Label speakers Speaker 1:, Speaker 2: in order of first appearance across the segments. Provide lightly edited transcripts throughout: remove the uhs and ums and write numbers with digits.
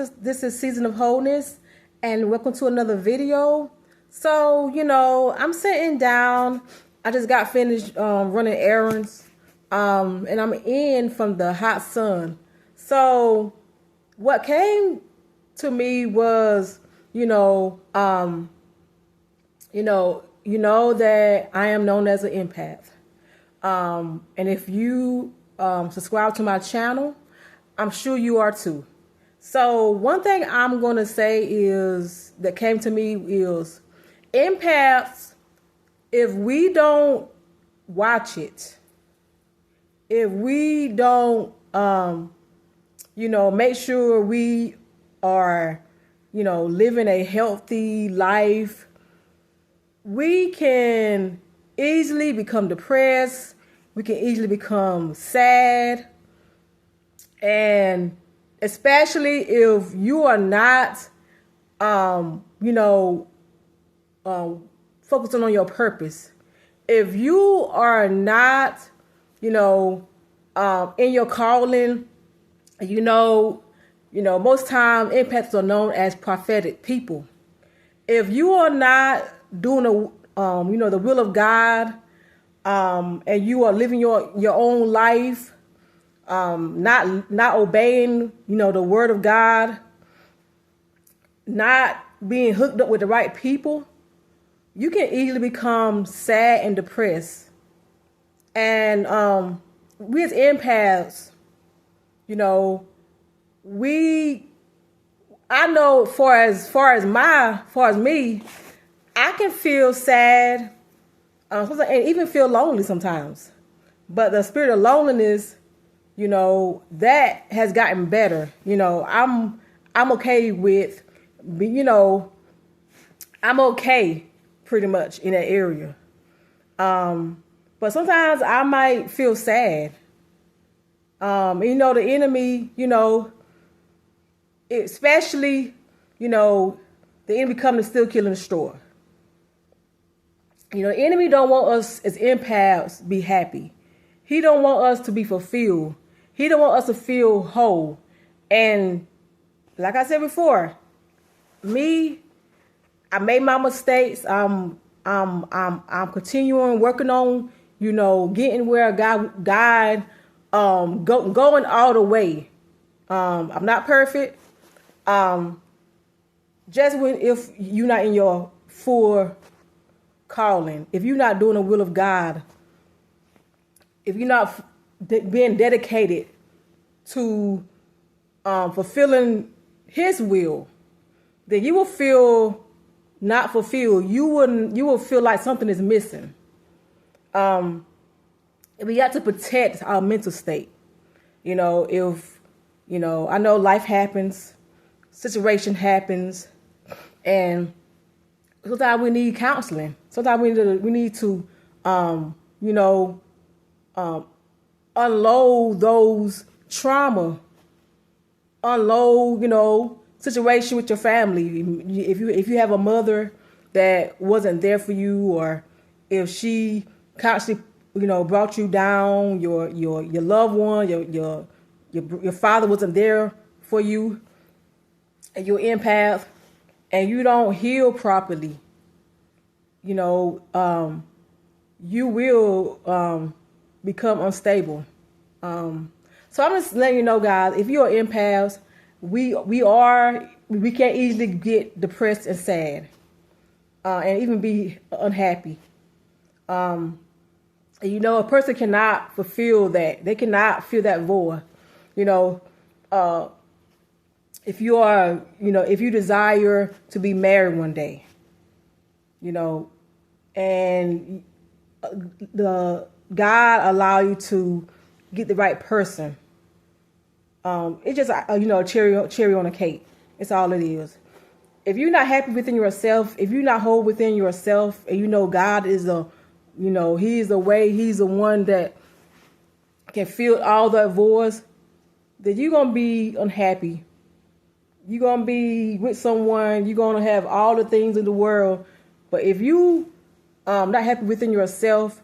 Speaker 1: This is Season of Wholeness, and welcome to another video. So, I'm sitting down. I just got finished running errands, and I'm in from the hot sun. So, what came to me was, that I am known as an empath. And if you subscribe to my channel, I'm sure you are too. So one thing I'm going to say is that came to me is empaths, if we don't watch it, if we don't, make sure we are, living a healthy life, we can easily become depressed. We can easily become sad. And especially if you are not, focusing on your purpose. If you are not, in your calling, most time empaths are known as prophetic people. If you are not doing the will of God, and you are living your own life, not obeying, the word of God, not being hooked up with the right people, you can easily become sad and depressed. And we as empaths, I know far as me, I can feel sad, and even feel lonely sometimes. But the spirit of loneliness, that has gotten better. I'm okay with, I'm okay pretty much in that area. But sometimes I might feel sad. The enemy, especially, the enemy coming to steal, kill, and destroy. The enemy don't want us as empaths be happy. He don't want us to be fulfilled. He don't want us to feel whole. And like I said before, I made my mistakes. I'm continuing working on, getting where God going all the way. I'm not perfect. If you're not in your full calling, if you're not doing the will of God, if you're not being dedicated to fulfilling His will, then you will feel not fulfilled. You will feel like something is missing. We got to protect our mental state. I know life happens, situation happens, and sometimes we need counseling. Sometimes we need to unload those trauma, unload, situation with your family. If you have a mother that wasn't there for you, or if she constantly, brought you down, your loved one, your father wasn't there for you, and you're an empath, and you don't heal properly, you will become unstable. So I'm just letting you know, guys, if you're empaths, we can easily get depressed and sad, and even be unhappy. A person cannot fulfill that. They cannot fill that void. If you are, if you desire to be married one day, and the God allow you to get the right person, it's just cherry on a cake. It's all it is. If you're not happy within yourself, if you're not whole within yourself, and God is He is the way, He's the one that can fill all the voids, then you're gonna be unhappy. You're gonna be with someone. You're gonna have all the things in the world, but if you not happy within yourself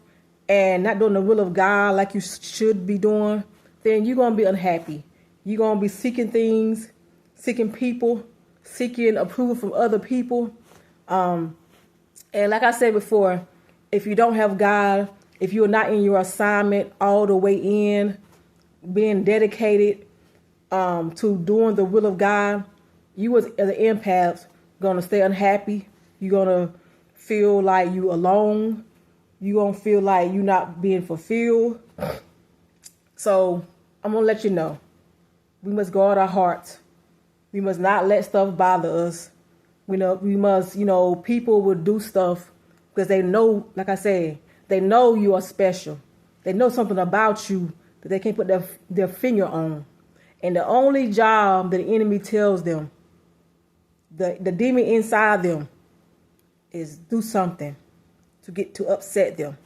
Speaker 1: and not doing the will of God like you should be doing, then you're gonna be unhappy. You're gonna be seeking things seeking people, seeking approval from other people. And like I said before, if you don't have God, if you're not in your assignment all the way in, being dedicated to doing the will of God, you as an empath gonna stay unhappy. You're gonna feel like you alone. You're gonna feel like you're not being fulfilled. So I'm gonna let you know, we must guard our hearts. We must not let stuff bother us. We must, people will do stuff because they know, like I said, they know you are special. They know something about you that they can't put their finger on. And the only job that the enemy tells them, the demon inside them, is do something to upset them.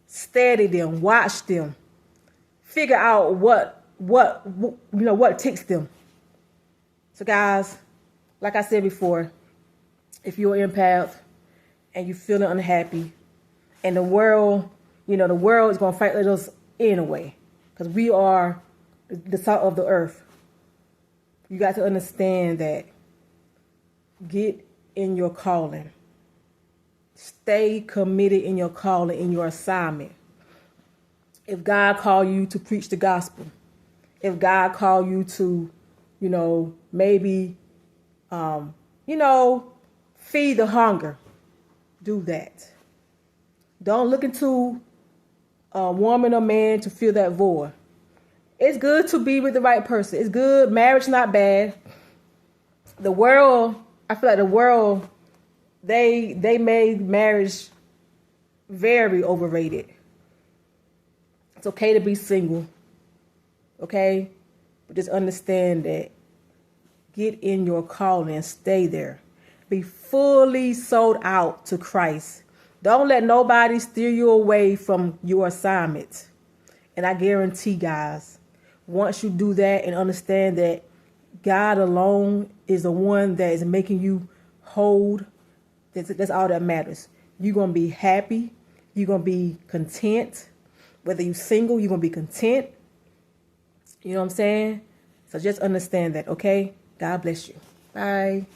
Speaker 1: Study them, watch them, figure out what ticks them. So guys, like I said before, if you're an empath and you're feeling unhappy, and the world is going to fight with us anyway, because we are the salt of the earth. You got to understand that. Get in your calling. Stay committed in your calling, in your assignment. If God called you to preach the gospel, if God called you to, maybe, feed the hunger, do that. Don't look into a woman or man to fill that void. It's good to be with the right person. It's good. Marriage not bad. The world, I feel like the world, they made marriage very overrated. It's okay to be single. Okay? But just understand that. Get in your calling and stay there. Be fully sold out to Christ. Don't let nobody steer you away from your assignment. And I guarantee, guys, once you do that and understand that God alone is the one that is making you whole, that's all that matters. You're going to be happy. You're going to be content. Whether you're single, you're going to be content. You know what I'm saying? So just understand that, okay? God bless you. Bye.